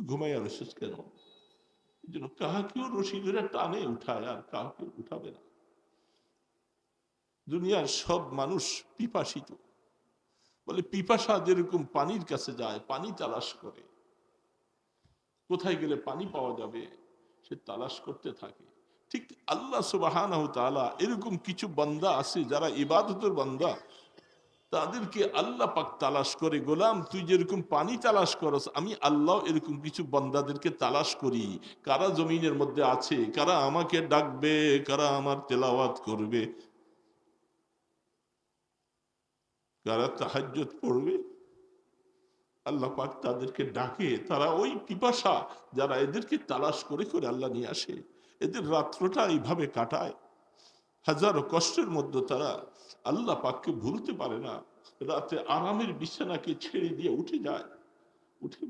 ঘুমাইয়া রয়েছিস কেন? এই জন্য কাহাকেও রশি ধরে টানে উঠায়, আর কাউকে উঠাবে না। দুনিয়ার সব মানুষ পিপাসিত। বলে পিপাসা যেরকম পানির কাছে যায়, পানি তালাশ করে, কোথায় গেলে পানি পাওয়া যাবে সে তালাশ করতে থাকে, ঠিক আল্লাহ সুবহানাহু ওয়া তাআলা এরকম কিছু বান্দা আছে যারা ইবাদতের বান্দা, তাদেরকে আল্লাহ পাক তালাশ করে। গোলাম, তুই যেরকম পানি তালাশ করস, আমি আল্লাহ এরকম কিছু বান্দাদেরকে তালাশ করি, কারা জমিনের মধ্যে আছে, কারা আমাকে ডাকবে, কারা আমার তেলাওয়াত করবে, কারা তাহাজ্জুদ পড়বে। আল্লাহ পাক তাদেরকে ডাকে, তারা ওই পিপাসা, যারা এদেরকে তালাশ করে করে আল্লাহ নিয়ে আসে, এদের রাত্রটা এইভাবে কাটায়, হাজারো কষ্টের মধ্যে তারা আল্লাহ পাককে ভুলতে পারে না। রাতে আরামের বিছানাকে ছেড়ে দিয়ে উঠে যায়, উঠে